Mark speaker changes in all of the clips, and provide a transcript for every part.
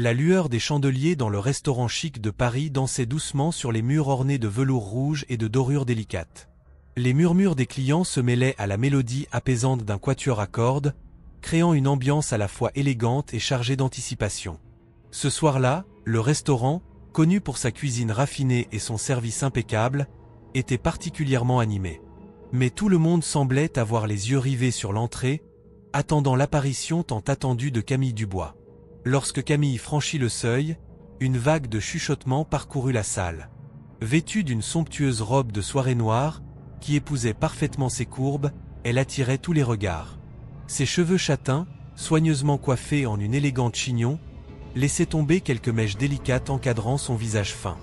Speaker 1: La lueur des chandeliers dans le restaurant chic de Paris dansait doucement sur les murs ornés de velours rouge et de dorures délicates. Les murmures des clients se mêlaient à la mélodie apaisante d'un quatuor à cordes, créant une ambiance à la fois élégante et chargée d'anticipation. Ce soir-là, le restaurant, connu pour sa cuisine raffinée et son service impeccable, était particulièrement animé. Mais tout le monde semblait avoir les yeux rivés sur l'entrée, attendant l'apparition tant attendue de Camille Dubois. Lorsque Camille franchit le seuil, une vague de chuchotements parcourut la salle. Vêtue d'une somptueuse robe de soirée noire, qui épousait parfaitement ses courbes, elle attirait tous les regards. Ses cheveux châtains, soigneusement coiffés en une élégante chignon, laissaient tomber quelques mèches délicates encadrant son visage fin.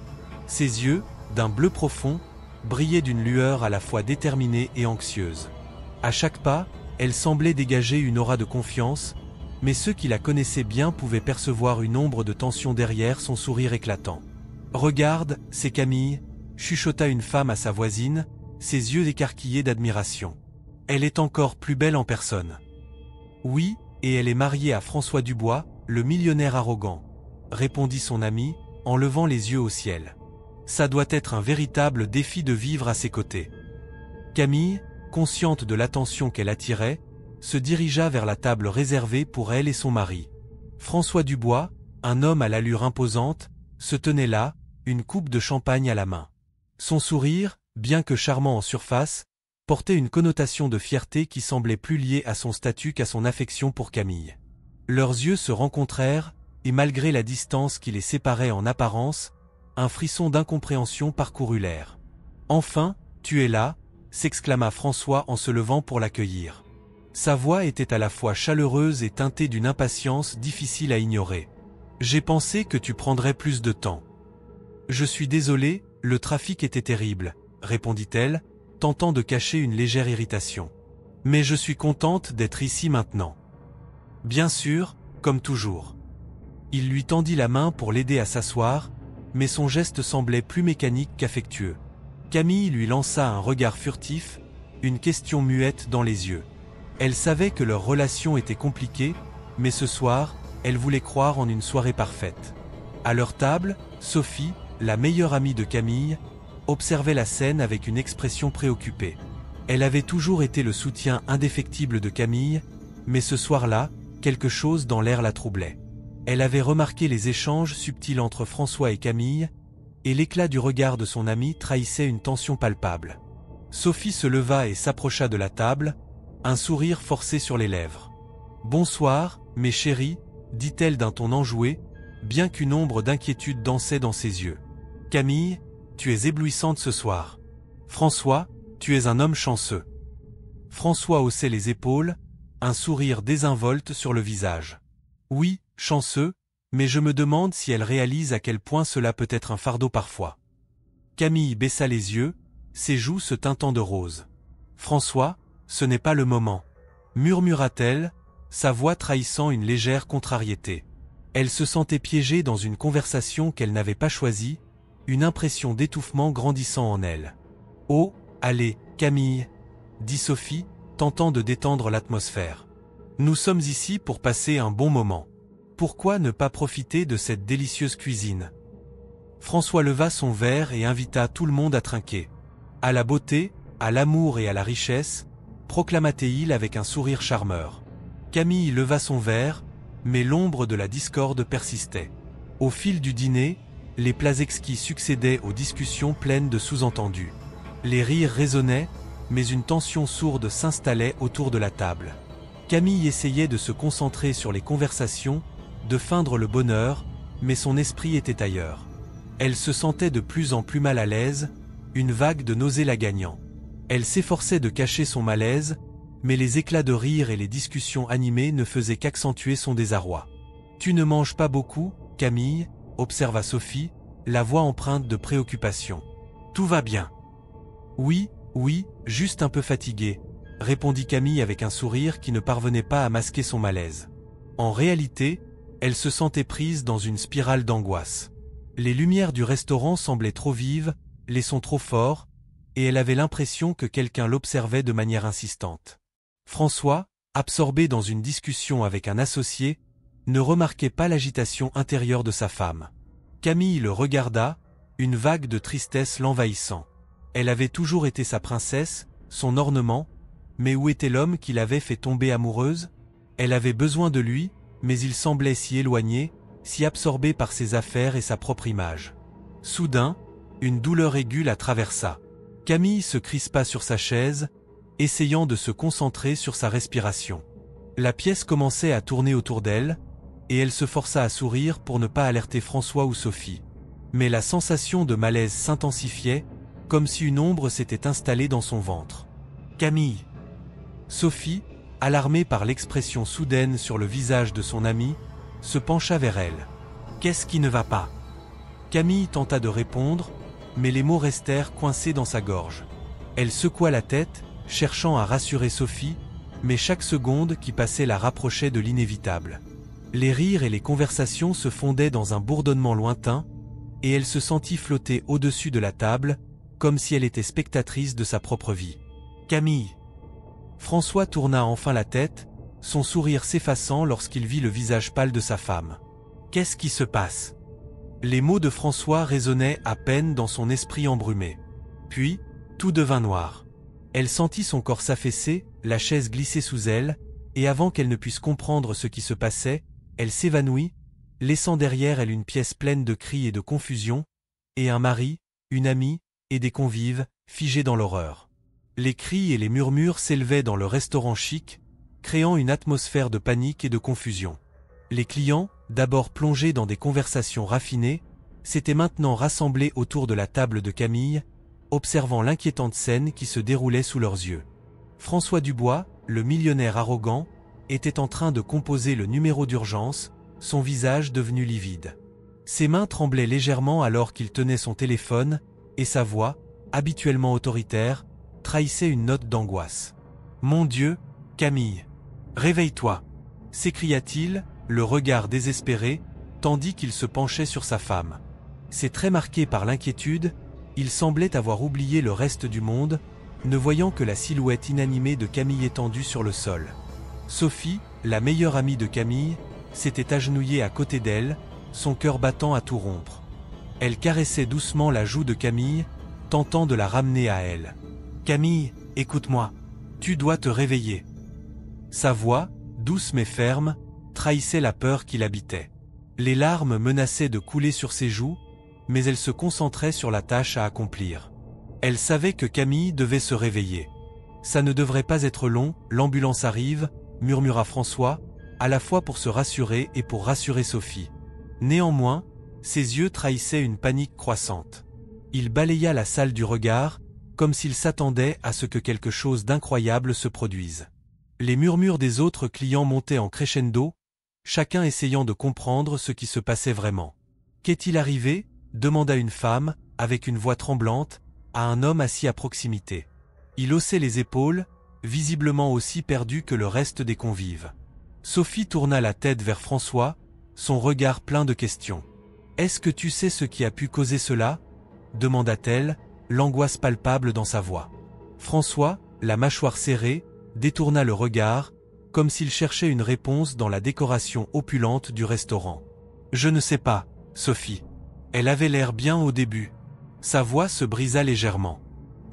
Speaker 1: Ses yeux, d'un bleu profond, brillaient d'une lueur à la fois déterminée et anxieuse. À chaque pas, elle semblait dégager une aura de confiance, mais ceux qui la connaissaient bien pouvaient percevoir une ombre de tension derrière son sourire éclatant. « Regarde, c'est Camille », chuchota une femme à sa voisine, ses yeux écarquillés d'admiration. « Elle est encore plus belle en personne. »« Oui, et elle est mariée à François Dubois, le millionnaire arrogant, » répondit son ami, en levant les yeux au ciel. « Ça doit être un véritable défi de vivre à ses côtés. » Camille, consciente de l'attention qu'elle attirait, se dirigea vers la table réservée pour elle et son mari. François Dubois, un homme à l'allure imposante, se tenait là, une coupe de champagne à la main. Son sourire, bien que charmant en surface, portait une connotation de fierté qui semblait plus liée à son statut qu'à son affection pour Camille. Leurs yeux se rencontrèrent, et malgré la distance qui les séparait en apparence, un frisson d'incompréhension parcourut l'air. « Enfin, tu es là !» s'exclama François en se levant pour l'accueillir. Sa voix était à la fois chaleureuse et teintée d'une impatience difficile à ignorer. « J'ai pensé que tu prendrais plus de temps. »« Je suis désolé, le trafic était terrible, » répondit-elle, tentant de cacher une légère irritation. « Mais je suis contente d'être ici maintenant. »« Bien sûr, comme toujours. » Il lui tendit la main pour l'aider à s'asseoir, mais son geste semblait plus mécanique qu'affectueux. Camille lui lança un regard furtif, une question muette dans les yeux. Elle savait que leur relation était compliquée, mais ce soir, elle voulait croire en une soirée parfaite. À leur table, Sophie, la meilleure amie de Camille, observait la scène avec une expression préoccupée. Elle avait toujours été le soutien indéfectible de Camille, mais ce soir-là, quelque chose dans l'air la troublait. Elle avait remarqué les échanges subtils entre François et Camille, et l'éclat du regard de son amie trahissait une tension palpable. Sophie se leva et s'approcha de la table, un sourire forcé sur les lèvres. « Bonsoir, mes chéris », dit-elle d'un ton enjoué, bien qu'une ombre d'inquiétude dansait dans ses yeux. « Camille, tu es éblouissante ce soir. François, tu es un homme chanceux. » François haussait les épaules, un sourire désinvolte sur le visage. « Oui, chanceux, mais je me demande si elle réalise à quel point cela peut être un fardeau parfois. » Camille baissa les yeux, ses joues se teintant de rose. « François, ce n'est pas le moment, » murmura-t-elle, sa voix trahissant une légère contrariété. Elle se sentait piégée dans une conversation qu'elle n'avait pas choisie, une impression d'étouffement grandissant en elle. « Oh, allez, Camille, » dit Sophie, tentant de détendre l'atmosphère. « Nous sommes ici pour passer un bon moment. Pourquoi ne pas profiter de cette délicieuse cuisine ?» François leva son verre et invita tout le monde à trinquer. « À la beauté, à l'amour et à la richesse », proclama-t-il avec un sourire charmeur. Camille leva son verre, mais l'ombre de la discorde persistait. Au fil du dîner, les plats exquis succédaient aux discussions pleines de sous-entendus. Les rires résonnaient, mais une tension sourde s'installait autour de la table. Camille essayait de se concentrer sur les conversations, de feindre le bonheur, mais son esprit était ailleurs. Elle se sentait de plus en plus mal à l'aise, une vague de nausée la gagnant. Elle s'efforçait de cacher son malaise, mais les éclats de rire et les discussions animées ne faisaient qu'accentuer son désarroi. « Tu ne manges pas beaucoup, Camille ?» observa Sophie, la voix empreinte de préoccupation. « Tout va bien. »« Oui, juste un peu fatiguée, » répondit Camille avec un sourire qui ne parvenait pas à masquer son malaise. En réalité, elle se sentait prise dans une spirale d'angoisse. Les lumières du restaurant semblaient trop vives, les sons trop forts, et elle avait l'impression que quelqu'un l'observait de manière insistante. François, absorbé dans une discussion avec un associé, ne remarquait pas l'agitation intérieure de sa femme. Camille le regarda, une vague de tristesse l'envahissant. Elle avait toujours été sa princesse, son ornement, mais où était l'homme qui l'avait fait tomber amoureuse? Elle avait besoin de lui, mais il semblait si éloigné, si absorbé par ses affaires et sa propre image. Soudain, une douleur aiguë la traversa. Camille se crispa sur sa chaise, essayant de se concentrer sur sa respiration. La pièce commençait à tourner autour d'elle, et elle se força à sourire pour ne pas alerter François ou Sophie. Mais la sensation de malaise s'intensifiait, comme si une ombre s'était installée dans son ventre. Camille. Sophie, alarmée par l'expression soudaine sur le visage de son amie, se pencha vers elle. Qu'est-ce qui ne va pas? Camille tenta de répondre, mais les mots restèrent coincés dans sa gorge. Elle secoua la tête, cherchant à rassurer Sophie, mais chaque seconde qui passait la rapprochait de l'inévitable. Les rires et les conversations se fondaient dans un bourdonnement lointain, et elle se sentit flotter au-dessus de la table, comme si elle était spectatrice de sa propre vie. Camille. François tourna enfin la tête, son sourire s'effaçant lorsqu'il vit le visage pâle de sa femme. Qu'est-ce qui se passe? Les mots de François résonnaient à peine dans son esprit embrumé. Puis, tout devint noir. Elle sentit son corps s'affaisser, la chaise glisser sous elle, et avant qu'elle ne puisse comprendre ce qui se passait, elle s'évanouit, laissant derrière elle une pièce pleine de cris et de confusion, et un mari, une amie, et des convives, figés dans l'horreur. Les cris et les murmures s'élevaient dans le restaurant chic, créant une atmosphère de panique et de confusion. Les clients, d'abord plongés dans des conversations raffinées, s'étaient maintenant rassemblés autour de la table de Camille, observant l'inquiétante scène qui se déroulait sous leurs yeux. François Dubois, le millionnaire arrogant, était en train de composer le numéro d'urgence, son visage devenu livide. Ses mains tremblaient légèrement alors qu'il tenait son téléphone, et sa voix, habituellement autoritaire, trahissait une note d'angoisse. « Mon Dieu, Camille, réveille-toi » s'écria-t-il, le regard désespéré, tandis qu'il se penchait sur sa femme. Ses traits marqués par l'inquiétude, il semblait avoir oublié le reste du monde, ne voyant que la silhouette inanimée de Camille étendue sur le sol. Sophie, la meilleure amie de Camille, s'était agenouillée à côté d'elle, son cœur battant à tout rompre. Elle caressait doucement la joue de Camille, tentant de la ramener à elle. « Camille, écoute-moi, tu dois te réveiller. » Sa voix, douce mais ferme, trahissait la peur qui l'habitait. Les larmes menaçaient de couler sur ses joues, mais elle se concentrait sur la tâche à accomplir. Elle savait que Camille devait se réveiller. « Ça ne devrait pas être long, l'ambulance arrive », murmura François, à la fois pour se rassurer et pour rassurer Sophie. Néanmoins, ses yeux trahissaient une panique croissante. Il balaya la salle du regard, comme s'il s'attendait à ce que quelque chose d'incroyable se produise. Les murmures des autres clients montaient en crescendo, chacun essayant de comprendre ce qui se passait vraiment. « Qu'est-il arrivé ?» demanda une femme, avec une voix tremblante, à un homme assis à proximité. Il haussait les épaules, visiblement aussi perdu que le reste des convives. Sophie tourna la tête vers François, son regard plein de questions. « Est-ce que tu sais ce qui a pu causer cela ?» demanda-t-elle, l'angoisse palpable dans sa voix. François, la mâchoire serrée, détourna le regard, comme s'il cherchait une réponse dans la décoration opulente du restaurant. « Je ne sais pas, Sophie. Elle avait l'air bien au début. » Sa voix se brisa légèrement.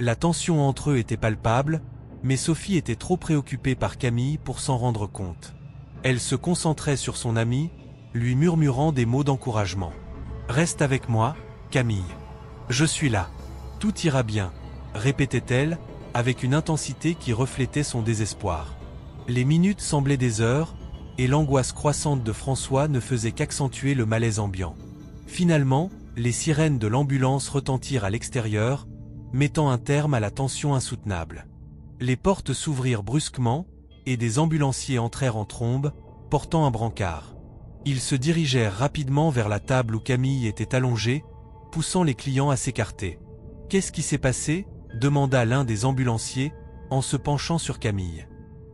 Speaker 1: La tension entre eux était palpable, mais Sophie était trop préoccupée par Camille pour s'en rendre compte. Elle se concentrait sur son amie, lui murmurant des mots d'encouragement. « Reste avec moi, Camille. Je suis là. Tout ira bien », répétait-elle, avec une intensité qui reflétait son désespoir. Les minutes semblaient des heures, et l'angoisse croissante de François ne faisait qu'accentuer le malaise ambiant. Finalement, les sirènes de l'ambulance retentirent à l'extérieur, mettant un terme à la tension insoutenable. Les portes s'ouvrirent brusquement, et des ambulanciers entrèrent en trombe, portant un brancard. Ils se dirigèrent rapidement vers la table où Camille était allongée, poussant les clients à s'écarter. « Qu'est-ce qui s'est passé ?» demanda l'un des ambulanciers, en se penchant sur Camille.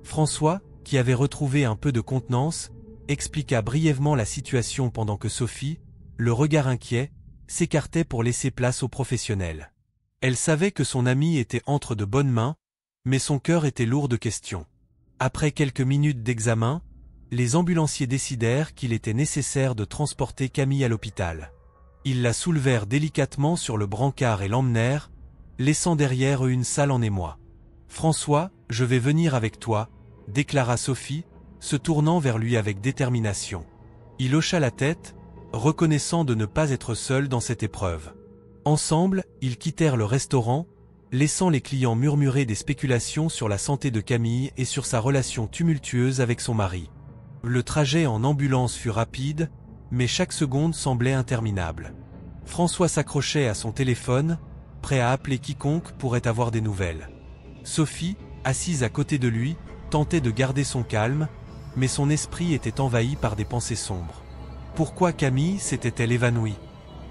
Speaker 1: François, qui avait retrouvé un peu de contenance, expliqua brièvement la situation pendant que Sophie, le regard inquiet, s'écartait pour laisser place aux professionnels. Elle savait que son amie était entre de bonnes mains, mais son cœur était lourd de questions. Après quelques minutes d'examen, les ambulanciers décidèrent qu'il était nécessaire de transporter Camille à l'hôpital. Ils la soulevèrent délicatement sur le brancard et l'emmenèrent, laissant derrière eux une salle en émoi. « François, je vais venir avec toi », déclara Sophie, se tournant vers lui avec détermination. Il hocha la tête, reconnaissant de ne pas être seul dans cette épreuve. Ensemble, ils quittèrent le restaurant, laissant les clients murmurer des spéculations sur la santé de Camille et sur sa relation tumultueuse avec son mari. Le trajet en ambulance fut rapide, mais chaque seconde semblait interminable. François s'accrochait à son téléphone, prêt à appeler quiconque pourrait avoir des nouvelles. Sophie, assise à côté de lui, tentait de garder son calme, mais son esprit était envahi par des pensées sombres. Pourquoi Camille s'était-elle évanouie?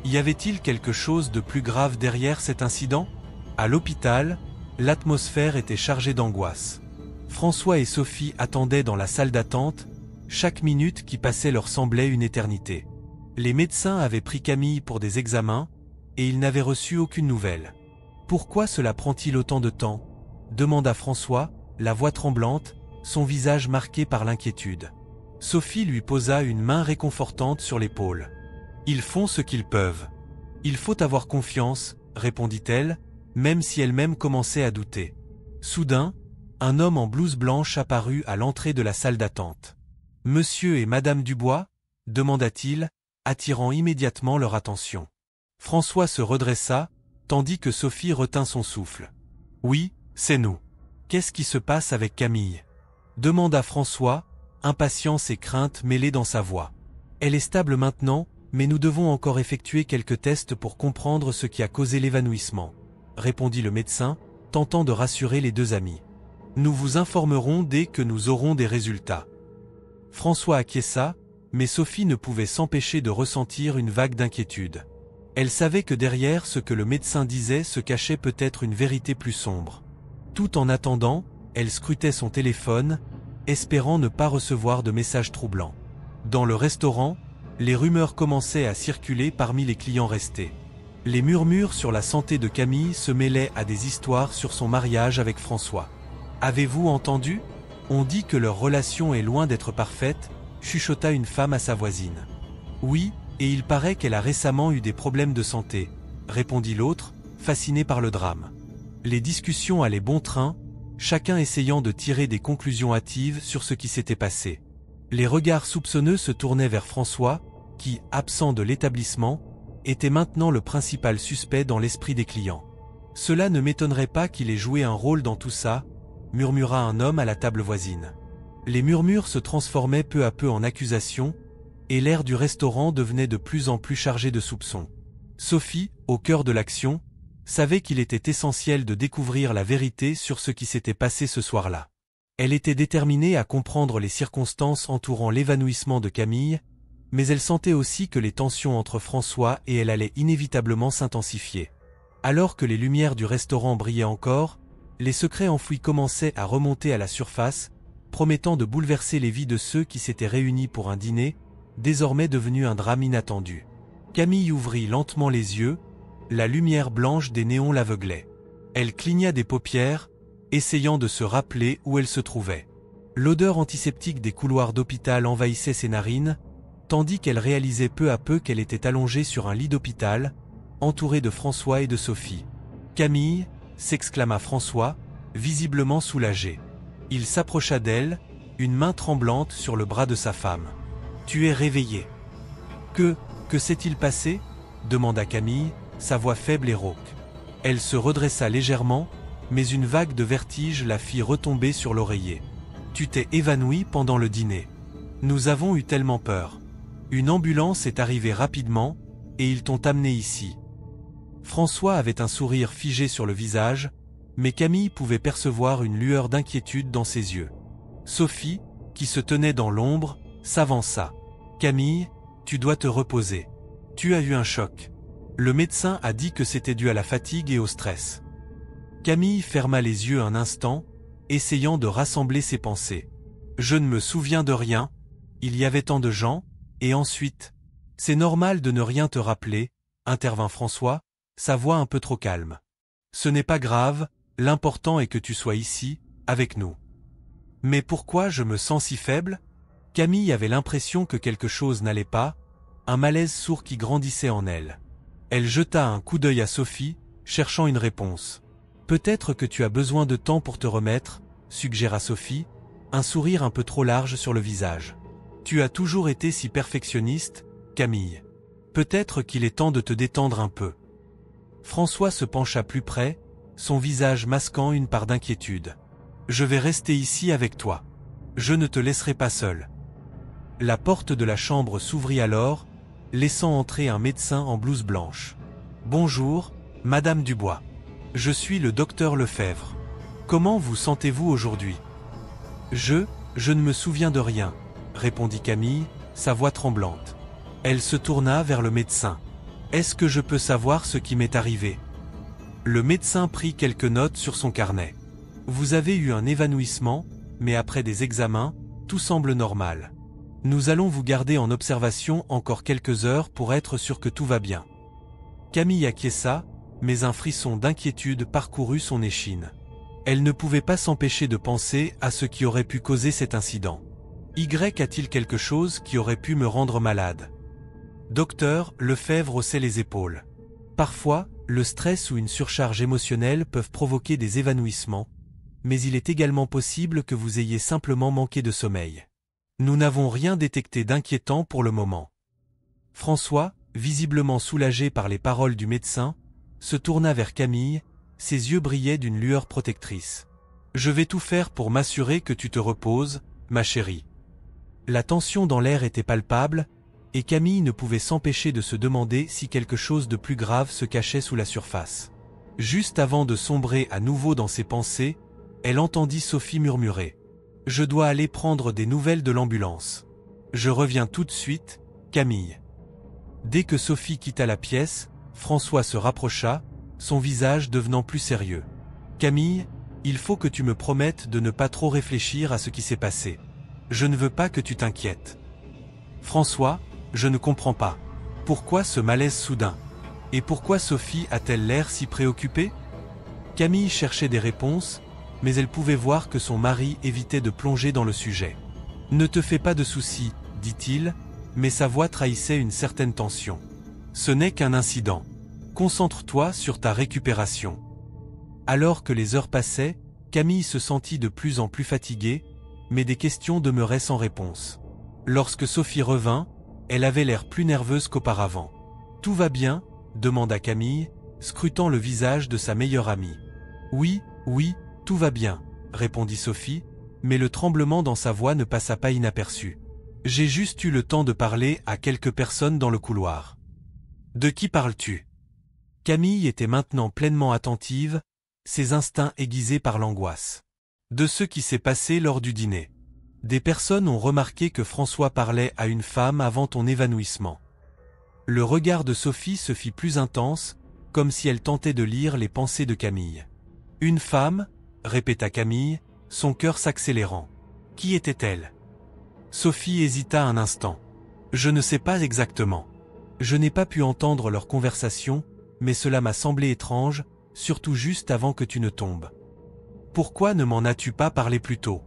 Speaker 1: Y avait-il quelque chose de plus grave derrière cet incident? À l'hôpital, l'atmosphère était chargée d'angoisse. François et Sophie attendaient dans la salle d'attente, chaque minute qui passait leur semblait une éternité. Les médecins avaient pris Camille pour des examens, et ils n'avaient reçu aucune nouvelle. « Pourquoi cela prend-il autant de temps ?» demanda François, la voix tremblante, son visage marqué par l'inquiétude. Sophie lui posa une main réconfortante sur l'épaule. « Ils font ce qu'ils peuvent. Il faut avoir confiance, » répondit-elle, même si elle-même commençait à douter. Soudain, un homme en blouse blanche apparut à l'entrée de la salle d'attente. « Monsieur et Madame Dubois ?» demanda-t-il, attirant immédiatement leur attention. François se redressa, tandis que Sophie retint son souffle. « Oui, c'est nous. Qu'est-ce qui se passe avec Camille ?» demanda François, impatience et crainte mêlées dans sa voix. « Elle est stable maintenant, mais nous devons encore effectuer quelques tests pour comprendre ce qui a causé l'évanouissement, » répondit le médecin, tentant de rassurer les deux amis. « Nous vous informerons dès que nous aurons des résultats. » François acquiesça, mais Sophie ne pouvait s'empêcher de ressentir une vague d'inquiétude. Elle savait que derrière ce que le médecin disait se cachait peut-être une vérité plus sombre. Tout en attendant, elle scrutait son téléphone, espérant ne pas recevoir de messages troublants. Dans le restaurant, les rumeurs commençaient à circuler parmi les clients restés. Les murmures sur la santé de Camille se mêlaient à des histoires sur son mariage avec François. « Avez-vous entendu ? On dit que leur relation est loin d'être parfaite », chuchota une femme à sa voisine. « Oui, et il paraît qu'elle a récemment eu des problèmes de santé », répondit l'autre, fasciné par le drame. Les discussions allaient bon train, chacun essayant de tirer des conclusions hâtives sur ce qui s'était passé. Les regards soupçonneux se tournaient vers François, qui, absent de l'établissement, était maintenant le principal suspect dans l'esprit des clients. « Cela ne m'étonnerait pas qu'il ait joué un rôle dans tout ça », murmura un homme à la table voisine. Les murmures se transformaient peu à peu en accusations, et l'air du restaurant devenait de plus en plus chargé de soupçons. Sophie, au cœur de l'action, savait qu'il était essentiel de découvrir la vérité sur ce qui s'était passé ce soir-là. Elle était déterminée à comprendre les circonstances entourant l'évanouissement de Camille, mais elle sentait aussi que les tensions entre François et elle allaient inévitablement s'intensifier. Alors que les lumières du restaurant brillaient encore, les secrets enfouis commençaient à remonter à la surface, promettant de bouleverser les vies de ceux qui s'étaient réunis pour un dîner, désormais devenu un drame inattendu. Camille ouvrit lentement les yeux, la lumière blanche des néons l'aveuglait. Elle cligna des paupières, essayant de se rappeler où elle se trouvait. L'odeur antiseptique des couloirs d'hôpital envahissait ses narines, tandis qu'elle réalisait peu à peu qu'elle était allongée sur un lit d'hôpital, entourée de François et de Sophie. « Camille !» s'exclama François, visiblement soulagé. Il s'approcha d'elle, une main tremblante sur le bras de sa femme. « Tu es réveillée. »« Que s'est-il passé ?» demanda Camille, sa voix faible et rauque. Elle se redressa légèrement, mais une vague de vertige la fit retomber sur l'oreiller. « Tu t'es évanouie pendant le dîner. Nous avons eu tellement peur. Une ambulance est arrivée rapidement, et ils t'ont amenée ici. » François avait un sourire figé sur le visage, mais Camille pouvait percevoir une lueur d'inquiétude dans ses yeux. Sophie, qui se tenait dans l'ombre, s'avança. « Camille, tu dois te reposer. Tu as eu un choc. Le médecin a dit que c'était dû à la fatigue et au stress. » Camille ferma les yeux un instant, essayant de rassembler ses pensées. « Je ne me souviens de rien, il y avait tant de gens, et ensuite... » « C'est normal de ne rien te rappeler, » intervint François, sa voix un peu trop calme. « Ce n'est pas grave, l'important est que tu sois ici, avec nous. »« Mais pourquoi je me sens si faible ?» Camille avait l'impression que quelque chose n'allait pas, un malaise sourd qui grandissait en elle. Elle jeta un coup d'œil à Sophie, cherchant une réponse. « Peut-être que tu as besoin de temps pour te remettre », suggéra Sophie, un sourire un peu trop large sur le visage. « Tu as toujours été si perfectionniste, Camille. Peut-être qu'il est temps de te détendre un peu. » François se pencha plus près, son visage masquant une part d'inquiétude. « Je vais rester ici avec toi. Je ne te laisserai pas seul. » La porte de la chambre s'ouvrit alors, laissant entrer un médecin en blouse blanche. « Bonjour, Madame Dubois. Je suis le docteur Lefebvre. Comment vous sentez-vous aujourd'hui ? » Je ne me souviens de rien, répondit Camille, sa voix tremblante. Elle se tourna vers le médecin. « Est-ce que je peux savoir ce qui m'est arrivé ?» Le médecin prit quelques notes sur son carnet. « Vous avez eu un évanouissement, mais après des examens, tout semble normal. Nous allons vous garder en observation encore quelques heures pour être sûr que tout va bien. » Camille acquiesça, mais un frisson d'inquiétude parcourut son échine. Elle ne pouvait pas s'empêcher de penser à ce qui aurait pu causer cet incident. Y a-t-il quelque chose qui aurait pu me rendre malade ? Docteur Lefebvre haussait les épaules. Parfois, le stress ou une surcharge émotionnelle peuvent provoquer des évanouissements, mais il est également possible que vous ayez simplement manqué de sommeil. Nous n'avons rien détecté d'inquiétant pour le moment. François, visiblement soulagé par les paroles du médecin, se tourna vers Camille, ses yeux brillaient d'une lueur protectrice. « Je vais tout faire pour m'assurer que tu te reposes, ma chérie. » La tension dans l'air était palpable, et Camille ne pouvait s'empêcher de se demander si quelque chose de plus grave se cachait sous la surface. Juste avant de sombrer à nouveau dans ses pensées, elle entendit Sophie murmurer. « Je dois aller prendre des nouvelles de l'ambulance. Je reviens tout de suite, Camille. » Dès que Sophie quitta la pièce, François se rapprocha, son visage devenant plus sérieux. « Camille, il faut que tu me promettes de ne pas trop réfléchir à ce qui s'est passé. Je ne veux pas que tu t'inquiètes. » « François, je ne comprends pas. Pourquoi ce malaise soudain ? Et pourquoi Sophie a-t-elle l'air si préoccupée ? » Camille cherchait des réponses, mais elle pouvait voir que son mari évitait de plonger dans le sujet. « Ne te fais pas de soucis, dit-il, mais sa voix trahissait une certaine tension. « Ce n'est qu'un incident. Concentre-toi sur ta récupération. » Alors que les heures passaient, Camille se sentit de plus en plus fatiguée, mais des questions demeuraient sans réponse. Lorsque Sophie revint, elle avait l'air plus nerveuse qu'auparavant. « Tout va bien ? » demanda Camille, scrutant le visage de sa meilleure amie. « Oui, tout va bien, » répondit Sophie, mais le tremblement dans sa voix ne passa pas inaperçu. « J'ai juste eu le temps de parler à quelques personnes dans le couloir. »« De qui parles-tu » Camille était maintenant pleinement attentive, ses instincts aiguisés par l'angoisse. « De ce qui s'est passé lors du dîner. Des personnes ont remarqué que François parlait à une femme avant ton évanouissement. » Le regard de Sophie se fit plus intense, comme si elle tentait de lire les pensées de Camille. « Une femme ?» répéta Camille, son cœur s'accélérant. « Qui était-elle » Sophie hésita un instant. « Je ne sais pas exactement. Je n'ai pas pu entendre leur conversation, mais cela m'a semblé étrange, surtout juste avant que tu ne tombes. Pourquoi ne m'en as-tu pas parlé plus tôt ?»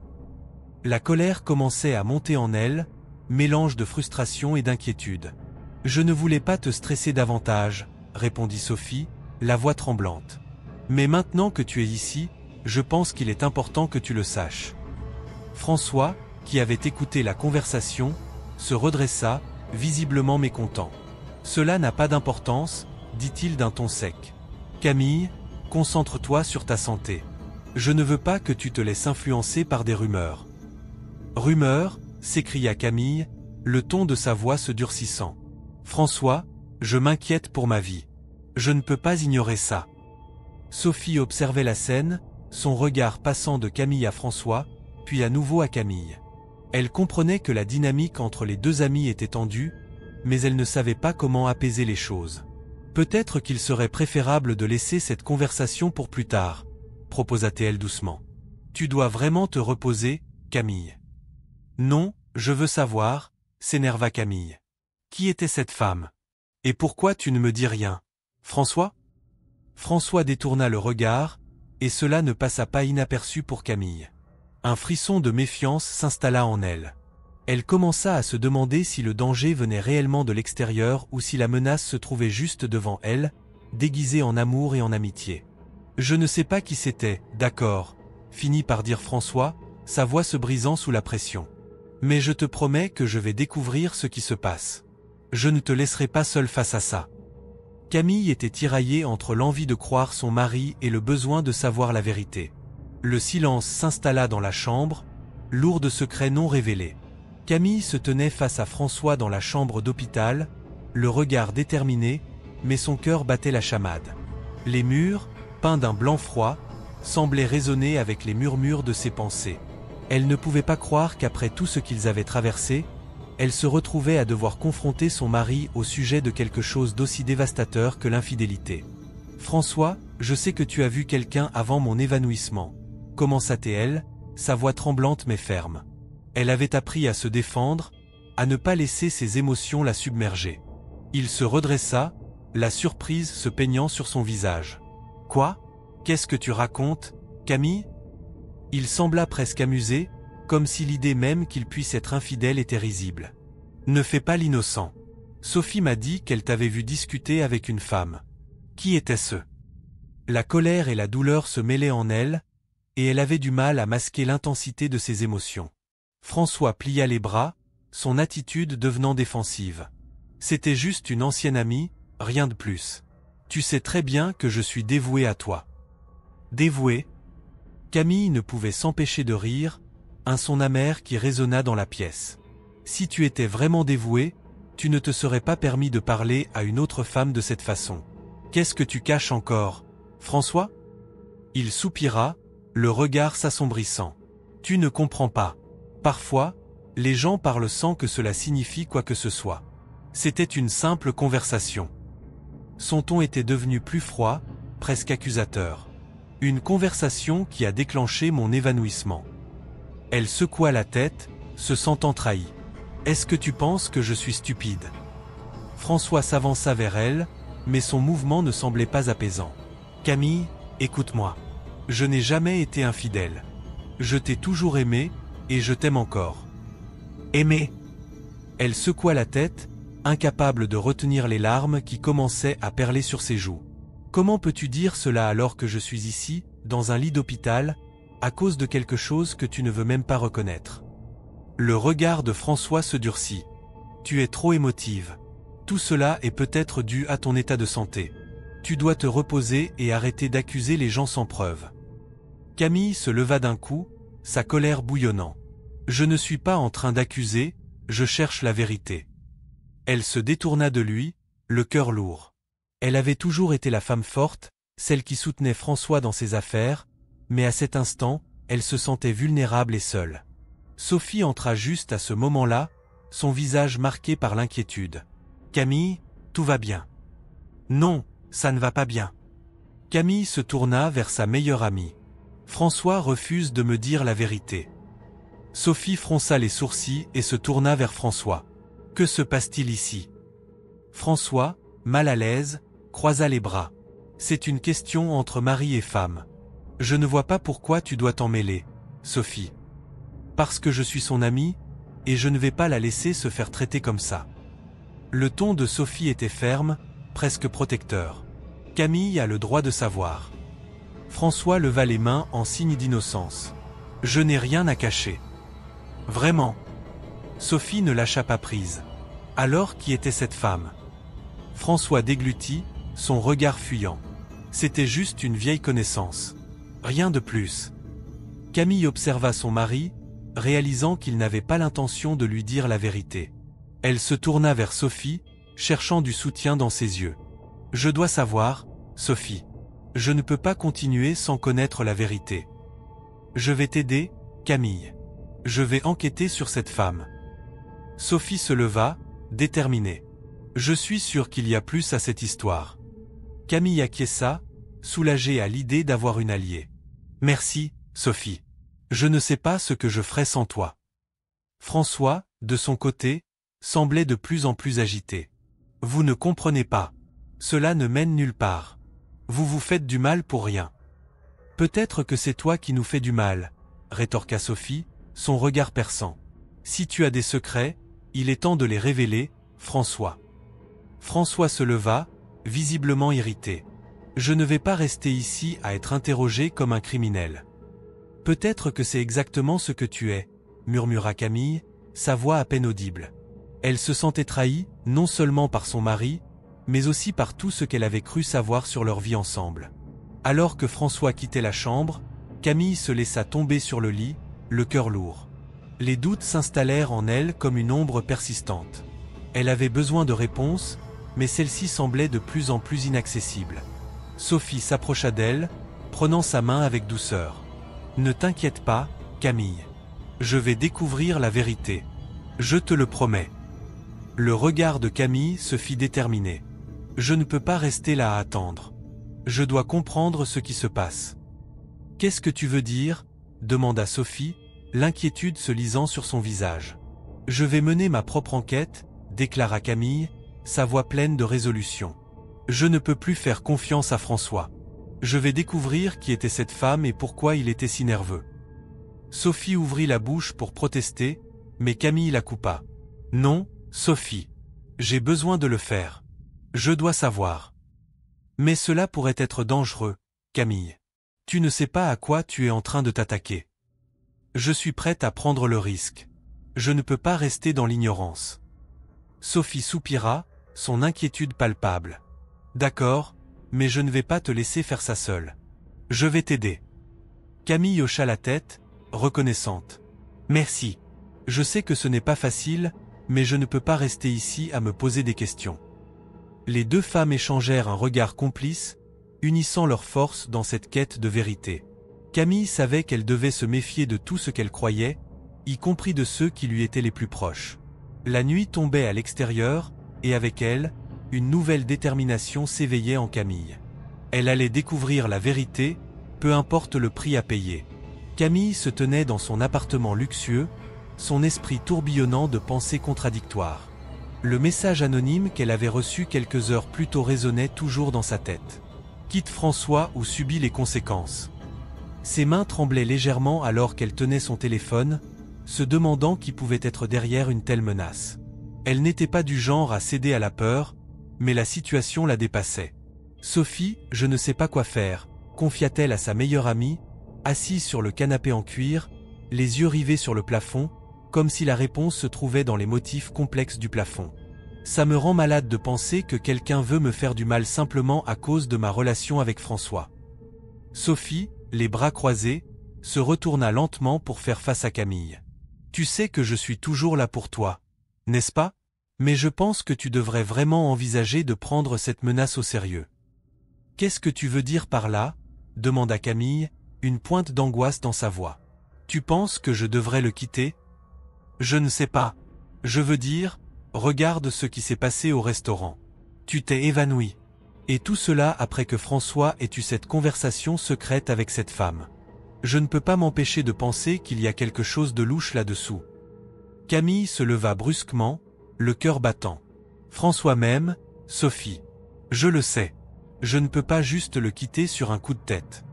Speaker 1: La colère commençait à monter en elle, mélange de frustration et d'inquiétude. « Je ne voulais pas te stresser davantage, » répondit Sophie, la voix tremblante. « Mais maintenant que tu es ici, je pense qu'il est important que tu le saches. » François, qui avait écouté la conversation, se redressa, visiblement mécontent. « Cela n'a pas d'importance, » dit-il d'un ton sec. « Camille, concentre-toi sur ta santé. Je ne veux pas que tu te laisses influencer par des rumeurs. » « Rumeurs » s'écria Camille, le ton de sa voix se durcissant. « François, je m'inquiète pour ma vie. Je ne peux pas ignorer ça. » Sophie observait la scène, son regard passant de Camille à François, puis à nouveau à Camille. Elle comprenait que la dynamique entre les deux amis était tendue, mais elle ne savait pas comment apaiser les choses. « Peut-être qu'il serait préférable de laisser cette conversation pour plus tard, » proposa-t-elle doucement. « Tu dois vraiment te reposer, Camille. » « Non, je veux savoir, » s'énerva Camille. « Qui était cette femme ? Et pourquoi tu ne me dis rien ? François ?» François détourna le regard, et cela ne passa pas inaperçu pour Camille. Un frisson de méfiance s'installa en elle. Elle commença à se demander si le danger venait réellement de l'extérieur ou si la menace se trouvait juste devant elle, déguisée en amour et en amitié. Je ne sais pas qui c'était, d'accord, finit par dire François, sa voix se brisant sous la pression. Mais je te promets que je vais découvrir ce qui se passe. Je ne te laisserai pas seul face à ça. Camille était tiraillée entre l'envie de croire son mari et le besoin de savoir la vérité. Le silence s'installa dans la chambre, lourd de secrets non révélés. Camille se tenait face à François dans la chambre d'hôpital, le regard déterminé, mais son cœur battait la chamade. Les murs, peints d'un blanc froid, semblaient résonner avec les murmures de ses pensées. Elle ne pouvait pas croire qu'après tout ce qu'ils avaient traversé, elle se retrouvait à devoir confronter son mari au sujet de quelque chose d'aussi dévastateur que l'infidélité. « François, je sais que tu as vu quelqu'un avant mon évanouissement. » Commença-t-elle, sa voix tremblante mais ferme. Elle avait appris à se défendre, à ne pas laisser ses émotions la submerger. Il se redressa, la surprise se peignant sur son visage. « Quoi ? Qu'est-ce que tu racontes, Camille ?» Il sembla presque amusé, comme si l'idée même qu'il puisse être infidèle était risible. « Ne fais pas l'innocent. Sophie m'a dit qu'elle t'avait vu discuter avec une femme. Qui était-ce » La colère et la douleur se mêlaient en elle, et elle avait du mal à masquer l'intensité de ses émotions. François plia les bras, son attitude devenant défensive. « C'était juste une ancienne amie, rien de plus. Tu sais très bien que je suis dévoué à toi. » Dévoué ? Camille ne pouvait s'empêcher de rire, un son amer qui résonna dans la pièce. Si tu étais vraiment dévoué, tu ne te serais pas permis de parler à une autre femme de cette façon. Qu'est-ce que tu caches encore, François ? Il soupira, le regard s'assombrissant. Tu ne comprends pas. Parfois, les gens parlent sans que cela signifie quoi que ce soit. C'était une simple conversation. Son ton était devenu plus froid, presque accusateur. Une conversation qui a déclenché mon évanouissement. Elle secoua la tête, se sentant trahie. Est-ce que tu penses que je suis stupide ? François s'avança vers elle, mais son mouvement ne semblait pas apaisant. Camille, écoute-moi. Je n'ai jamais été infidèle. Je t'ai toujours aimé, et je t'aime encore. Aimer ? Elle secoua la tête, incapable de retenir les larmes qui commençaient à perler sur ses joues. Comment peux-tu dire cela alors que je suis ici, dans un lit d'hôpital, à cause de quelque chose que tu ne veux même pas reconnaître ? Le regard de François se durcit. Tu es trop émotive. Tout cela est peut-être dû à ton état de santé. Tu dois te reposer et arrêter d'accuser les gens sans preuve. Camille se leva d'un coup, sa colère bouillonnant. Je ne suis pas en train d'accuser, je cherche la vérité. Elle se détourna de lui, le cœur lourd. Elle avait toujours été la femme forte, celle qui soutenait François dans ses affaires, mais à cet instant, elle se sentait vulnérable et seule. Sophie entra juste à ce moment-là, son visage marqué par l'inquiétude. « Camille, tout va bien. »« Non, ça ne va pas bien. » Camille se tourna vers sa meilleure amie. « François refuse de me dire la vérité. » Sophie fronça les sourcils et se tourna vers François. « Que se passe-t-il ici ?» François, mal à l'aise, croisa les bras. « C'est une question entre mari et femme. Je ne vois pas pourquoi tu dois t'en mêler, Sophie. Parce que je suis son ami, et je ne vais pas la laisser se faire traiter comme ça. » Le ton de Sophie était ferme, presque protecteur. « Camille a le droit de savoir. » François leva les mains en signe d'innocence. « Je n'ai rien à cacher. » Vraiment. Sophie ne lâcha pas prise. Alors qui était cette femme ? François déglutit, son regard fuyant. C'était juste une vieille connaissance. Rien de plus. Camille observa son mari, réalisant qu'il n'avait pas l'intention de lui dire la vérité. Elle se tourna vers Sophie, cherchant du soutien dans ses yeux. « Je dois savoir, Sophie. Je ne peux pas continuer sans connaître la vérité. Je vais t'aider, Camille. Je vais enquêter sur cette femme. » Sophie se leva, déterminée. « Je suis sûr qu'il y a plus à cette histoire. » Camille acquiesça, soulagée à l'idée d'avoir une alliée. « Merci, Sophie. Je ne sais pas ce que je ferais sans toi. » François, de son côté, semblait de plus en plus agité. « Vous ne comprenez pas. Cela ne mène nulle part. Vous vous faites du mal pour rien. »« Peut-être que c'est toi qui nous fais du mal, » rétorqua Sophie, son regard perçant. Si tu as des secrets, il est temps de les révéler, François. François se leva, visiblement irrité. Je ne vais pas rester ici à être interrogé comme un criminel. Peut-être que c'est exactement ce que tu es, murmura Camille, sa voix à peine audible. Elle se sentait trahie, non seulement par son mari, mais aussi par tout ce qu'elle avait cru savoir sur leur vie ensemble. Alors que François quittait la chambre, Camille se laissa tomber sur le lit, le cœur lourd. Les doutes s'installèrent en elle comme une ombre persistante. Elle avait besoin de réponses, mais celle-ci semblait de plus en plus inaccessible. Sophie s'approcha d'elle, prenant sa main avec douceur. « Ne t'inquiète pas, Camille. Je vais découvrir la vérité. Je te le promets. » Le regard de Camille se fit déterminé. « Je ne peux pas rester là à attendre. Je dois comprendre ce qui se passe. »« Qu'est-ce que tu veux dire ?» demanda Sophie, l'inquiétude se lisant sur son visage. « Je vais mener ma propre enquête, » déclara Camille, sa voix pleine de résolution. « Je ne peux plus faire confiance à François. Je vais découvrir qui était cette femme et pourquoi il était si nerveux. » Sophie ouvrit la bouche pour protester, mais Camille la coupa. « Non, Sophie. J'ai besoin de le faire. Je dois savoir. » « Mais cela pourrait être dangereux, Camille. Tu ne sais pas à quoi tu es en train de t'attaquer. Je suis prête à prendre le risque. Je ne peux pas rester dans l'ignorance. » Sophie soupira, son inquiétude palpable. « D'accord, mais je ne vais pas te laisser faire ça seule. Je vais t'aider. » Camille hocha la tête, reconnaissante. « Merci. Je sais que ce n'est pas facile, mais je ne peux pas rester ici à me poser des questions. » Les deux femmes échangèrent un regard complice, unissant leurs forces dans cette quête de vérité. Camille savait qu'elle devait se méfier de tout ce qu'elle croyait, y compris de ceux qui lui étaient les plus proches. La nuit tombait à l'extérieur, et avec elle, une nouvelle détermination s'éveillait en Camille. Elle allait découvrir la vérité, peu importe le prix à payer. Camille se tenait dans son appartement luxueux, son esprit tourbillonnant de pensées contradictoires. Le message anonyme qu'elle avait reçu quelques heures plus tôt résonnait toujours dans sa tête. Quitte François ou subit les conséquences. Ses mains tremblaient légèrement alors qu'elle tenait son téléphone, se demandant qui pouvait être derrière une telle menace. Elle n'était pas du genre à céder à la peur, mais la situation la dépassait. « Sophie, je ne sais pas quoi faire », confia-t-elle à sa meilleure amie, assise sur le canapé en cuir, les yeux rivés sur le plafond, comme si la réponse se trouvait dans les motifs complexes du plafond. « Ça me rend malade de penser que quelqu'un veut me faire du mal simplement à cause de ma relation avec François. » Sophie, les bras croisés, se retourna lentement pour faire face à Camille. « Tu sais que je suis toujours là pour toi, n'est-ce pas? Mais je pense que tu devrais vraiment envisager de prendre cette menace au sérieux. »« Qu'est-ce que tu veux dire par là ?» demanda Camille, une pointe d'angoisse dans sa voix. « Tu penses que je devrais le quitter ? » « Je ne sais pas. Je veux dire, regarde ce qui s'est passé au restaurant. Tu t'es évanoui. Et tout cela après que François ait eu cette conversation secrète avec cette femme. Je ne peux pas m'empêcher de penser qu'il y a quelque chose de louche là-dessous. » Camille se leva brusquement, le cœur battant. « François même, Sophie. Je le sais. Je ne peux pas juste le quitter sur un coup de tête. »«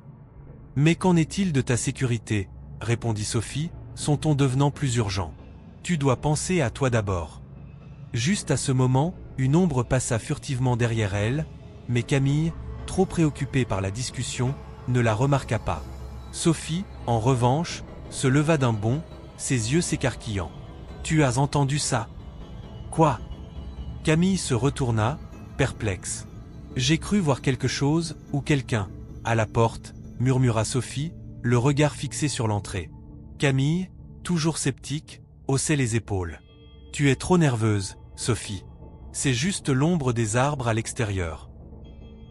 Speaker 1: Mais qu'en est-il de ta sécurité ?» répondit Sophie, son ton devenant plus urgent. « Tu dois penser à toi d'abord. » Juste à ce moment, une ombre passa furtivement derrière elle, mais Camille, trop préoccupée par la discussion, ne la remarqua pas. Sophie, en revanche, se leva d'un bond, ses yeux s'écarquillant. « Tu as entendu ça ? » ?»« Quoi ?» Camille se retourna, perplexe. « J'ai cru voir quelque chose, ou quelqu'un, à la porte, » murmura Sophie, le regard fixé sur l'entrée. Camille, toujours sceptique, haussait les épaules. « Tu es trop nerveuse, Sophie. C'est juste l'ombre des arbres à l'extérieur. »«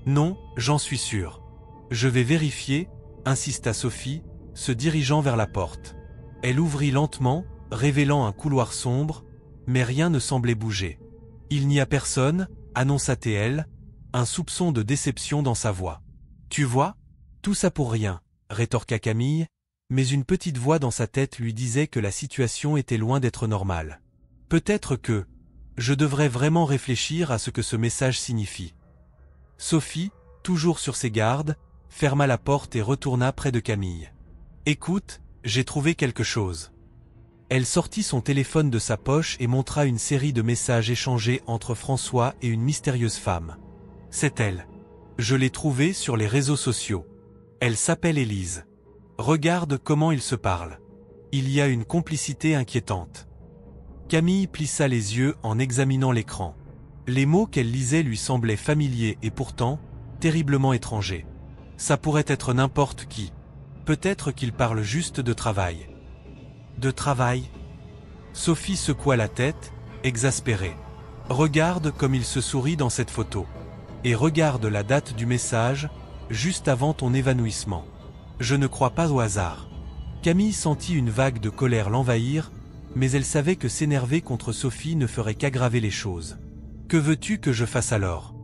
Speaker 1: Non, j'en suis sûre. Je vais vérifier, » insista Sophie, se dirigeant vers la porte. Elle ouvrit lentement, révélant un couloir sombre, mais rien ne semblait bouger. « Il n'y a personne, » annonça-t-elle, un soupçon de déception dans sa voix. « Tu vois ? Tout ça pour rien, » rétorqua Camille, mais une petite voix dans sa tête lui disait que la situation était loin d'être normale. Peut-être que je devrais vraiment réfléchir à ce que ce message signifie. Sophie, toujours sur ses gardes, ferma la porte et retourna près de Camille. « Écoute, j'ai trouvé quelque chose. » Elle sortit son téléphone de sa poche et montra une série de messages échangés entre François et une mystérieuse femme. C'est elle. Je l'ai trouvée sur les réseaux sociaux. Elle s'appelle Élise. Regarde comment ils se parlent. Il y a une complicité inquiétante. Camille plissa les yeux en examinant l'écran. Les mots qu'elle lisait lui semblaient familiers et pourtant, terriblement étrangers. Ça pourrait être n'importe qui. Peut-être qu'il parle juste de travail. De travail? Sophie secoua la tête, exaspérée. Regarde comme il se sourit dans cette photo. Et regarde la date du message, juste avant ton évanouissement. Je ne crois pas au hasard. Camille sentit une vague de colère l'envahir, mais elle savait que s'énerver contre Sophie ne ferait qu'aggraver les choses. Que veux-tu que je fasse alors?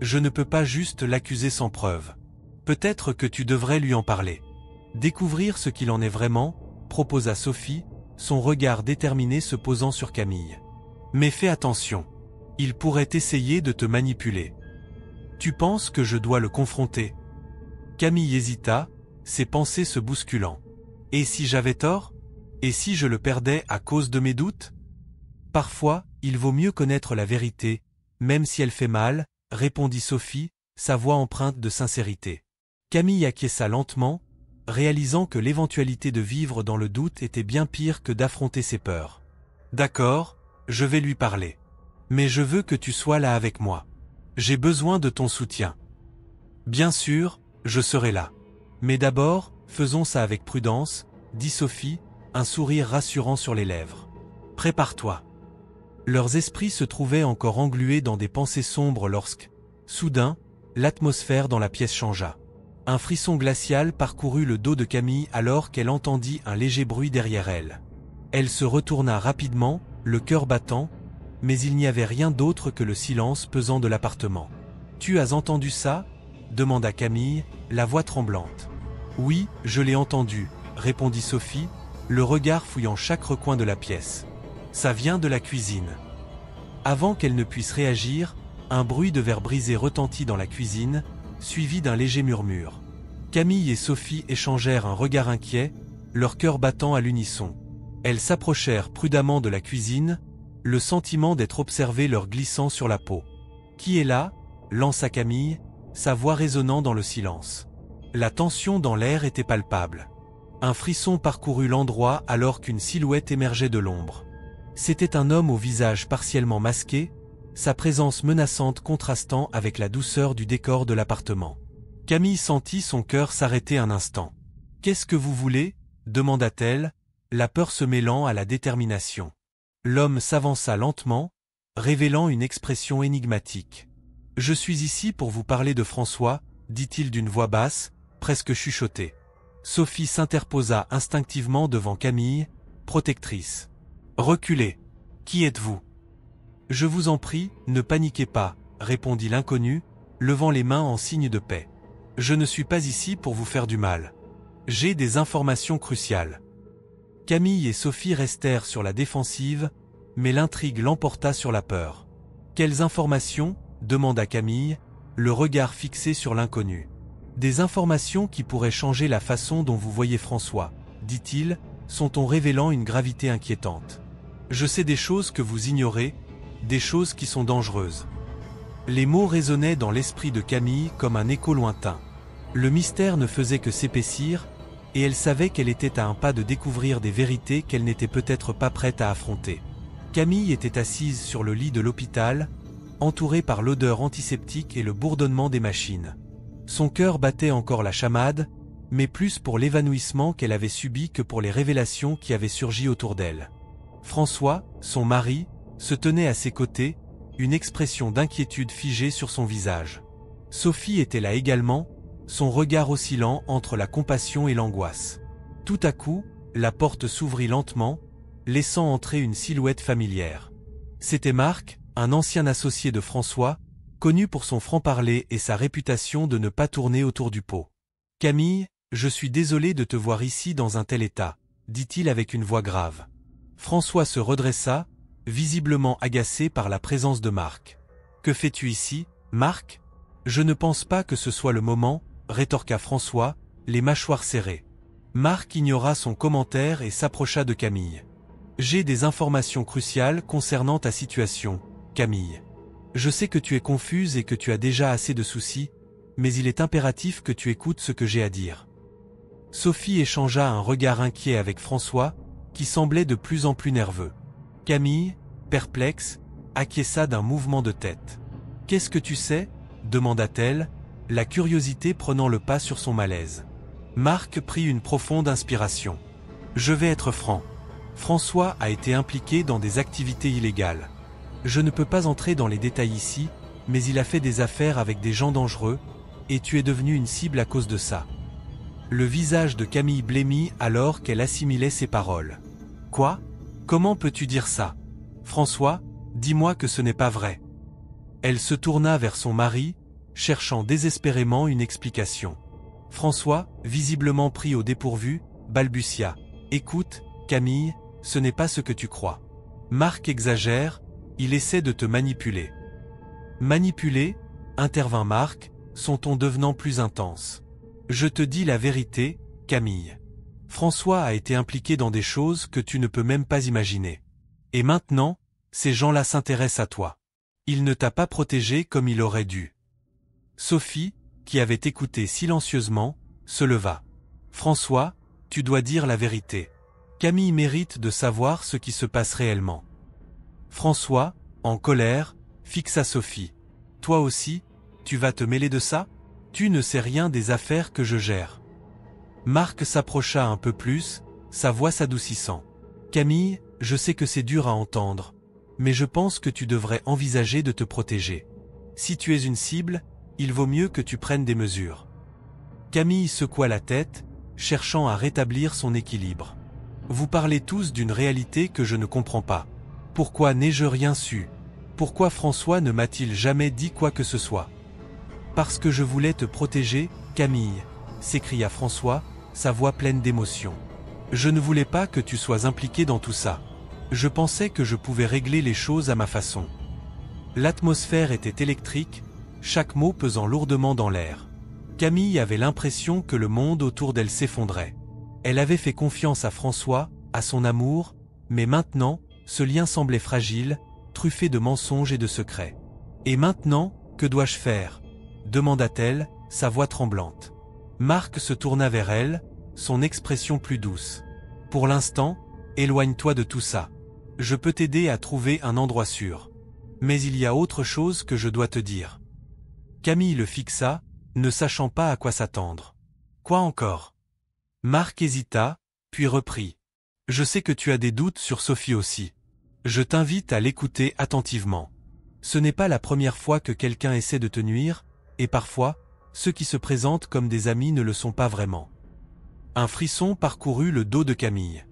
Speaker 1: Je ne peux pas juste l'accuser sans preuve. Peut-être que tu devrais lui en parler. Découvrir ce qu'il en est vraiment, proposa Sophie, son regard déterminé se posant sur Camille. Mais fais attention. Il pourrait essayer de te manipuler. Tu penses que je dois le confronter? Camille hésita, ses pensées se bousculant. Et si j'avais tort? Et si je le perdais à cause de mes doutes? Parfois, il vaut mieux connaître la vérité, même si elle fait mal, répondit Sophie, sa voix empreinte de sincérité. Camille acquiesça lentement, réalisant que l'éventualité de vivre dans le doute était bien pire que d'affronter ses peurs. D'accord, je vais lui parler. Mais je veux que tu sois là avec moi. J'ai besoin de ton soutien. Bien sûr, je serai là. Mais d'abord, faisons ça avec prudence, dit Sophie, un sourire rassurant sur les lèvres. Prépare-toi. Leurs esprits se trouvaient encore englués dans des pensées sombres lorsque, soudain, l'atmosphère dans la pièce changea. Un frisson glacial parcourut le dos de Camille alors qu'elle entendit un léger bruit derrière elle. Elle se retourna rapidement, le cœur battant, mais il n'y avait rien d'autre que le silence pesant de l'appartement. « Tu as entendu ça ?» demanda Camille, la voix tremblante. « Oui, je l'ai entendu », répondit Sophie, le regard fouillant chaque recoin de la pièce. « Ça vient de la cuisine. » Avant qu'elle ne puisse réagir, un bruit de verre brisé retentit dans la cuisine, suivi d'un léger murmure. Camille et Sophie échangèrent un regard inquiet, leur cœur battant à l'unisson. Elles s'approchèrent prudemment de la cuisine, le sentiment d'être observées leur glissant sur la peau. « Qui est là ?» lança Camille, sa voix résonnant dans le silence. La tension dans l'air était palpable. Un frisson parcourut l'endroit alors qu'une silhouette émergeait de l'ombre. C'était un homme au visage partiellement masqué, sa présence menaçante contrastant avec la douceur du décor de l'appartement. Camille sentit son cœur s'arrêter un instant. « Qu'est-ce que vous voulez ?» demanda-t-elle, la peur se mêlant à la détermination. L'homme s'avança lentement, révélant une expression énigmatique. « Je suis ici pour vous parler de François, » dit-il d'une voix basse, presque chuchotée. Sophie s'interposa instinctivement devant Camille, protectrice. « Reculez. Qui êtes-vous » ? « Je vous en prie, ne paniquez pas, » répondit l'inconnu, levant les mains en signe de paix. « Je ne suis pas ici pour vous faire du mal. J'ai des informations cruciales. » Camille et Sophie restèrent sur la défensive, mais l'intrigue l'emporta sur la peur. « Quelles informations ?» demanda Camille, le regard fixé sur l'inconnu. « Des informations qui pourraient changer la façon dont vous voyez François, » dit-il, son ton révélant une gravité inquiétante. « Je sais des choses que vous ignorez, des choses qui sont dangereuses. » Les mots résonnaient dans l'esprit de Camille comme un écho lointain. Le mystère ne faisait que s'épaissir, et elle savait qu'elle était à un pas de découvrir des vérités qu'elle n'était peut-être pas prête à affronter. Camille était assise sur le lit de l'hôpital, entourée par l'odeur antiseptique et le bourdonnement des machines. Son cœur battait encore la chamade, mais plus pour l'évanouissement qu'elle avait subi que pour les révélations qui avaient surgi autour d'elle. François, son mari, se tenait à ses côtés, une expression d'inquiétude figée sur son visage. Sophie était là également, son regard oscillant entre la compassion et l'angoisse. Tout à coup, la porte s'ouvrit lentement, laissant entrer une silhouette familière. C'était Marc, un ancien associé de François, connu pour son franc-parler et sa réputation de ne pas tourner autour du pot. « Camille, je suis désolé de te voir ici dans un tel état, » dit-il avec une voix grave. François se redressa, visiblement agacé par la présence de Marc. « Que fais-tu ici, Marc ? Je ne pense pas que ce soit le moment, » rétorqua François, les mâchoires serrées. Marc ignora son commentaire et s'approcha de Camille. « J'ai des informations cruciales concernant ta situation, Camille. Je sais que tu es confuse et que tu as déjà assez de soucis, mais il est impératif que tu écoutes ce que j'ai à dire. Sophie échangea un regard inquiet avec François, qui semblait de plus en plus nerveux. Camille, perplexe, acquiesça d'un mouvement de tête. « Qu'est-ce que tu sais ?» demanda-t-elle, la curiosité prenant le pas sur son malaise. Marc prit une profonde inspiration. « Je vais être franc. François a été impliqué dans des activités illégales. Je ne peux pas entrer dans les détails ici, mais il a fait des affaires avec des gens dangereux, et tu es devenu une cible à cause de ça. » Le visage de Camille blêmit alors qu'elle assimilait ses paroles. « Quoi ? Comment peux-tu dire ça ? François, dis-moi que ce n'est pas vrai. » Elle se tourna vers son mari, cherchant désespérément une explication. François, visiblement pris au dépourvu, balbutia. « Écoute, Camille, ce n'est pas ce que tu crois. Marc exagère, il essaie de te manipuler. » « Manipuler ?» intervint Marc, son ton devenant plus intense. « Je te dis la vérité, Camille. François a été impliqué dans des choses que tu ne peux même pas imaginer. Et maintenant, ces gens-là s'intéressent à toi. Il ne t'a pas protégé comme il aurait dû. » Sophie, qui avait écouté silencieusement, se leva. « François, tu dois dire la vérité. Camille mérite de savoir ce qui se passe réellement. » François, en colère, fixa Sophie. « Toi aussi, tu vas te mêler de ça ? Tu ne sais rien des affaires que je gère. » Marc s'approcha un peu plus, sa voix s'adoucissant. « Camille, je sais que c'est dur à entendre, mais je pense que tu devrais envisager de te protéger. Si tu es une cible, il vaut mieux que tu prennes des mesures. » Camille secoua la tête, cherchant à rétablir son équilibre. « Vous parlez tous d'une réalité que je ne comprends pas. Pourquoi n'ai-je rien su ? Pourquoi François ne m'a-t-il jamais dit quoi que ce soit ? » « Parce que je voulais te protéger, Camille, » s'écria François, sa voix pleine d'émotion. « Je ne voulais pas que tu sois impliquée dans tout ça. Je pensais que je pouvais régler les choses à ma façon. » L'atmosphère était électrique, chaque mot pesant lourdement dans l'air. Camille avait l'impression que le monde autour d'elle s'effondrait. Elle avait fait confiance à François, à son amour, mais maintenant, ce lien semblait fragile, truffé de mensonges et de secrets. « Et maintenant, que dois-je faire ? » demanda-t-elle, sa voix tremblante. Marc se tourna vers elle, son expression plus douce. « Pour l'instant, éloigne-toi de tout ça. Je peux t'aider à trouver un endroit sûr. Mais il y a autre chose que je dois te dire. » Camille le fixa, ne sachant pas à quoi s'attendre. « Quoi encore ?» Marc hésita, puis reprit. « Je sais que tu as des doutes sur Sophie aussi. Je t'invite à l'écouter attentivement. Ce n'est pas la première fois que quelqu'un essaie de te nuire, et parfois, ceux qui se présentent comme des amis ne le sont pas vraiment. » Un frisson parcourut le dos de Camille.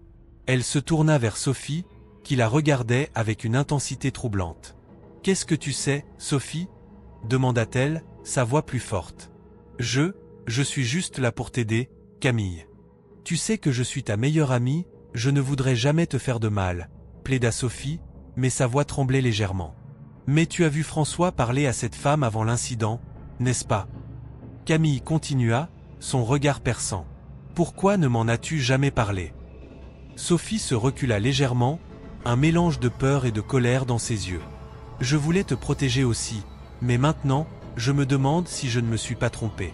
Speaker 1: Elle se tourna vers Sophie, qui la regardait avec une intensité troublante. « Qu'est-ce que tu sais, Sophie ?» demanda-t-elle, sa voix plus forte. « Je suis juste là pour t'aider, Camille. Tu sais que je suis ta meilleure amie, je ne voudrais jamais te faire de mal, » plaida Sophie, mais sa voix tremblait légèrement. « Mais tu as vu François parler à cette femme avant l'incident, n'est-ce pas ?» Camille continua, son regard perçant. « Pourquoi ne m'en as-tu jamais parlé ?» Sophie se recula légèrement, un mélange de peur et de colère dans ses yeux. « Je voulais te protéger aussi, mais maintenant, je me demande si je ne me suis pas trompée.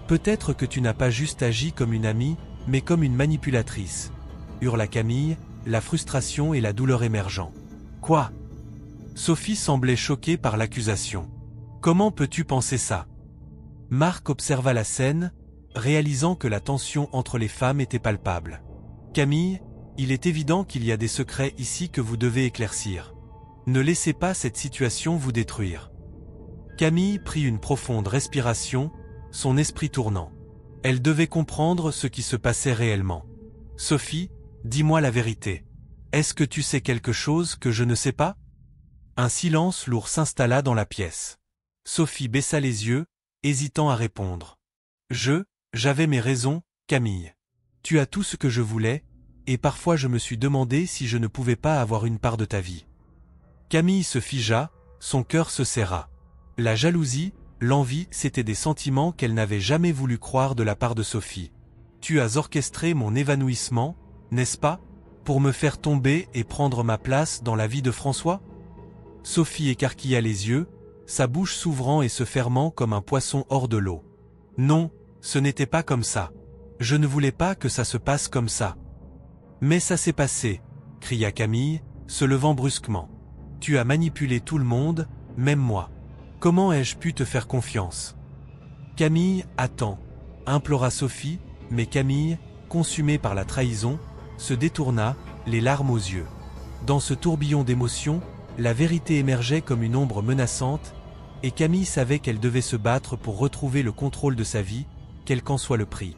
Speaker 1: Peut-être que tu n'as pas juste agi comme une amie, mais comme une manipulatrice. » hurla Camille, la frustration et la douleur émergeant. « Quoi ?» Sophie semblait choquée par l'accusation. « Comment peux-tu penser ça ?» Marc observa la scène, réalisant que la tension entre les femmes était palpable. « Camille, il est évident qu'il y a des secrets ici que vous devez éclaircir. Ne laissez pas cette situation vous détruire. » Camille prit une profonde respiration, son esprit tournant. Elle devait comprendre ce qui se passait réellement. « Sophie, dis-moi la vérité. Est-ce que tu sais quelque chose que je ne sais pas ?» Un silence lourd s'installa dans la pièce. Sophie baissa les yeux, hésitant à répondre. « J'avais mes raisons, Camille. Tu as tout ce que je voulais, et parfois je me suis demandé si je ne pouvais pas avoir une part de ta vie. » Camille se figea, son cœur se serra. La jalousie, l'envie, c'étaient des sentiments qu'elle n'avait jamais voulu croire de la part de Sophie. « Tu as orchestré mon évanouissement, n'est-ce pas ? Pour me faire tomber et prendre ma place dans la vie de François? Sophie écarquilla les yeux, sa bouche s'ouvrant et se fermant comme un poisson hors de l'eau. Non, ce n'était pas comme ça. Je ne voulais pas que ça se passe comme ça. Mais ça s'est passé, cria Camille, se levant brusquement. Tu as manipulé tout le monde, même moi. Comment ai-je pu te faire confiance? Camille, attends, implora Sophie, mais Camille, consumée par la trahison, se détourna, les larmes aux yeux. Dans ce tourbillon d'émotions, la vérité émergeait comme une ombre menaçante, et Camille savait qu'elle devait se battre pour retrouver le contrôle de sa vie, quel qu'en soit le prix.